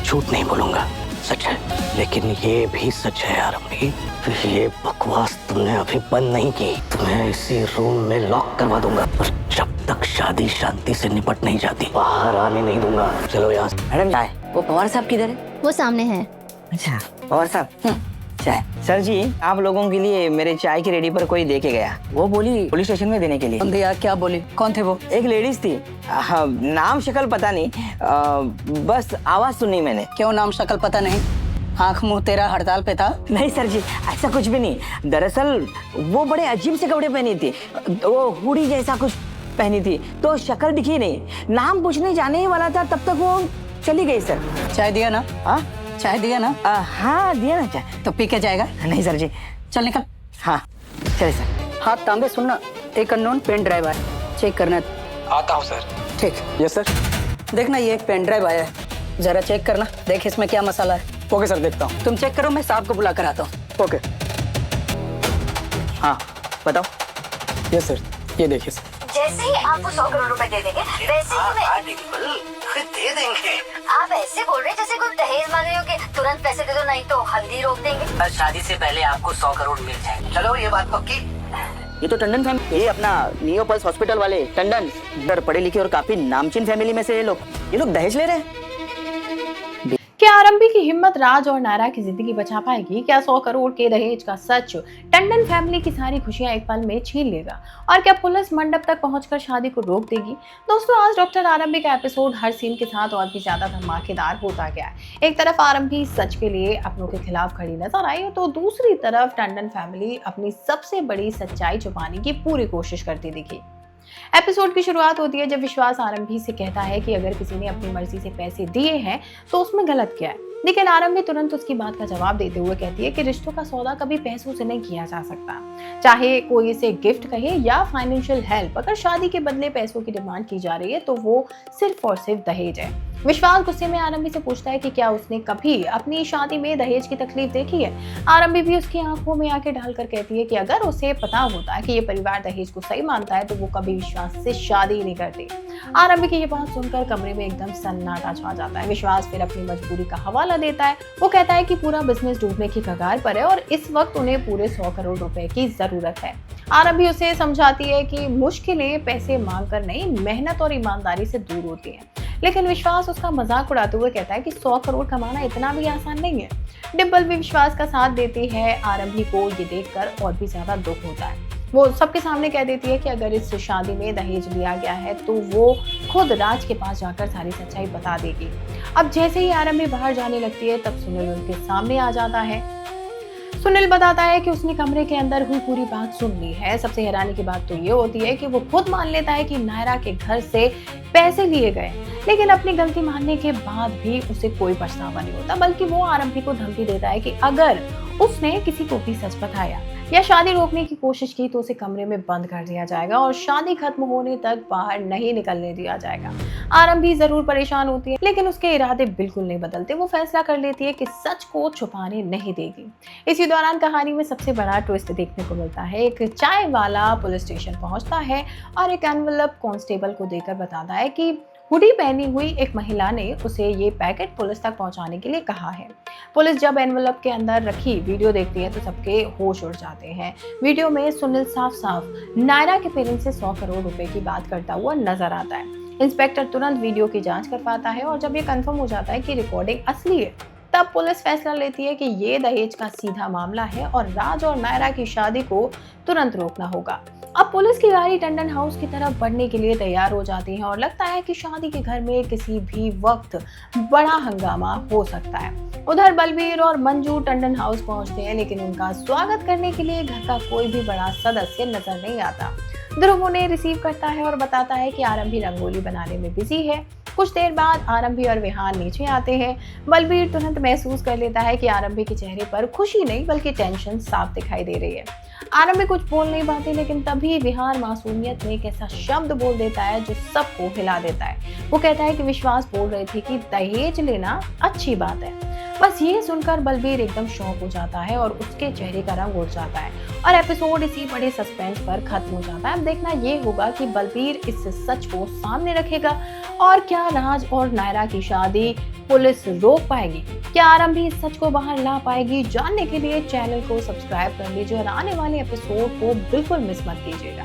झूठ नहीं बोलूंगा, सच है। लेकिन ये भी सच है आरंभी, ये बकवास तुमने अभी बंद नहीं की। तुम्हें इसी रूम में लॉक करवा दूंगा और जब तक शादी शांति से निपट नहीं जाती बाहर आने नहीं दूंगा। चलो यहाँ से। मैडम चाय। वो पवार साहब किधर है? वो सामने है। अच्छा पवार साहब चाय। सर जी आप लोगों के लिए मेरे चाय की रेडी पर कोई दे के गया। वो बोली पुलिस स्टेशन में देने के लिए। भैया क्या बोली? कौन थे वो? एक लेडीज थी, नाम शक्ल पता नहीं, बस आवाज सुनी मैंने। क्यों नाम शक्ल पता नहीं? आँख मुंह तेरा हड़ताल पे था? नहीं सर जी ऐसा कुछ भी नहीं। दरअसल वो बड़े अजीब से कपड़े पहनी थी, वो हुडी जैसा कुछ पहनी थी, तो शक्ल दिखी नहीं। नाम पूछने जाने ही वाला था तब तक वो चली गई सर। चाय दिया ना? हाँ चाय दिया ना? हाँ दिया ना चाय। तो पी के जाएगा? नहीं सर जी। चल निकल। हाँ चले सर। हाँ तांबे सुनना, एक अननोन पेन ड्राइव है, चेक करना। आता हूँ सर। ठीक। Yes sir. देखना ये एक पेन ड्राइव आया है, जरा चेक करना, देख इसमें क्या मसाला है। ओके सर देखता हूँ। तुम चेक करो, मैं साहब को बुला कर आता हूँ। ओके। हाँ बताओ। यस सर, ये देखिए सर। जैसे ही आपको 100 करोड़ रुपए दे देंगे वैसे ही मैं दे देंगे। आप ऐसे बोल रहे हैं जैसे कोई दहेज मांग रहे हो कि तुरंत पैसे दे दो नहीं तो हल्दी रोक देंगे। शादी से पहले आपको 100 करोड़ मिल जाए। चलो ये बात पक्की। ये तो टंडन फैमिली, ये अपना नियोपल्स हॉस्पिटल वाले टंडन, इधर पढ़े लिखे और काफी नामचीन फैमिली में से ये लोग दहेज ले रहे हैं। क्या आरंभी की हिम्मत राज और नायरा की जिंदगी बचा पाएगी? क्या 100 करोड़ के दहेज का सच टंडन फैमिली की सारी खुशियां एक पल में छीन लेगा? और क्या पुलिस मंडप तक पहुंचकर शादी को रोक देगी? दोस्तों आज डॉक्टर आरंभी का एपिसोड हर सीन के साथ और भी ज्यादा धमाकेदार होता गया। एक तरफ आरंभी सच के लिए अपनों के खिलाफ खड़ी नजर आई तो दूसरी तरफ टंडन फैमिली अपनी सबसे बड़ी सच्चाई छुपाने की पूरी कोशिश करती दिखी। एपिसोड की शुरुआत होती है जब विश्वास आरंभी से कहता है कि अगर किसी ने अपनी मर्जी से पैसे दिए हैं तो उसमें गलत क्या है। लेकिन आरंभी तुरंत उसकी बात का जवाब देते हुए कहती है कि रिश्तों का सौदा कभी पैसों से नहीं किया जा सकता, चाहे कोई इसे गिफ्ट कहे या फाइनेंशियल हेल्प। अगर शादी के बदले पैसों की डिमांड की जा रही है तो वो सिर्फ और सिर्फ दहेज है। विश्वास गुस्से में आरंभी से पूछता है कि क्या उसने कभी अपनी शादी में दहेज की तकलीफ देखी है। आरंभी भी उसकी आंखों में आंखें डालकर कहती है कि अगर उसे पता होता कि ये परिवार दहेज को सही मानता है तो वो कभी विश्वास से शादी ही नहीं करती। आरंभी की ये बात सुनकर कमरे में एकदम सन्नाटा छा जाता है। विश्वास फिर अपनी मजबूरी का हवाला देता है। वो कहता है कि पूरा बिजनेस डूबने की कगार पर है और इस वक्त उन्हें पूरे 100 करोड़ रुपए की जरूरत है। आरंभी उसे समझाती है कि मुश्किलें पैसे मांग कर नहीं, मेहनत और ईमानदारी से दूर होती हैं। लेकिन विश्वास उसका मजाक उड़ाते हुए कहता है कि 100 करोड़ कमाना इतना भी आसान नहीं है। डिम्पल भी विश्वास का साथ देती है। आरंभी को ये देखकर और भी ज्यादा दुख होता है। वो सबके सामने कह देती है कि अगर इस शादी में दहेज लिया गया है तो वो खुद राज के पास जाकर सारी सच्चाई बता देगी। अब जैसे ही आरंभी बाहर जाने लगती है तब सुनील उनके सामने आ जाता है। सुनील बताता है कि उसने कमरे के अंदर हुई पूरी बात सुन ली है। सबसे हैरानी की बात तो ये होती है कि वो खुद मान लेता है कि नायरा के घर से पैसे लिए गए, लेकिन अपनी गलती मानने के बाद भी उसे कोई पछतावा नहीं होता, बल्कि वो आरंभी को धमकी देता है कि अगर उसने किसी को भी सच बताया या शादी रोकने की कोशिश की तो उसे कमरे में बंद कर दिया जाएगा और शादी खत्म होने तक बाहर नहीं निकलने दिया जाएगा। आरंभी जरूर परेशान होती है लेकिन उसके इरादे बिल्कुल नहीं बदलते। वो फैसला कर लेती है कि सच को छुपाने नहीं देगी। इसी दौरान कहानी में सबसे बड़ा ट्विस्ट देखने को मिलता है। एक चाय वाला पुलिस स्टेशन पहुंचता है और एक एनवेलप कांस्टेबल को देकर बताता है कि हुडी पहनी हुई एक महिला ने उसे ये पैकेट पुलिस तक पहुंचाने के लिए कहा है। पुलिस जब एनवेलप के अंदर रखी वीडियो देखती है तो सबके होश उड़ जाते हैं। वीडियो में सुनील साफ साफ नायरा के पेरेंट्स से 100 करोड़ रुपए की बात करता हुआ नजर आता है। इंस्पेक्टर तुरंत वीडियो की जांच करवाता है और जब ये कंफर्म हो जाता है कि रिकॉर्डिंग असली है तब पुलिस फैसला लेती है कि ये दहेज का सीधा मामला है और राज और नायरा की शादी को तुरंत रोकना होगा। अब पुलिस की गाड़ी टंडन हाउस की तरफ बढ़ने के लिए तैयार हो जाती है और लगता है कि शादी के घर में किसी भी वक्त बड़ा हंगामा हो सकता है। उधर बलबीर और मंजू टंडन हाउस पहुंचते हैं लेकिन उनका स्वागत करने के लिए घर का कोई भी बड़ा सदस्य नजर नहीं आता। ध्रुव उन्हें रिसीव करता है और बताता है कि आरंभी रंगोली बनाने में बिजी है। कुछ देर बाद आरंभी और विहान नीचे आते हैं। बलबीर तुरंत महसूस कर लेता है कि आरंभी के चेहरे पर खुशी नहीं बल्कि टेंशन साफ दिखाई दे रही है। आरंभी कुछ बोल नहीं पाती लेकिन तभी विहान मासूमियत में एक ऐसा शब्द बोल देता है जो सबको हिला देता है। वो कहता है कि विश्वास बोल रहे थे कि दहेज लेना अच्छी बात है। बस ये सुनकर बलबीर एकदम शॉक हो जाता है और उसके चेहरे का रंग उड़ जाता है और एपिसोड इसी बड़े सस्पेंस पर खत्म हो जाता है। अब देखना ये होगा कि बलबीर इस सच को सामने रखेगा और क्या राज और नायरा की शादी पुलिस रोक पाएगी? क्या आरंभी इस सच को बाहर ला पाएगी? जानने के लिए चैनल को सब्सक्राइब कर लीजिए और आने वाले एपिसोड को बिल्कुल मिस मत कीजिएगा।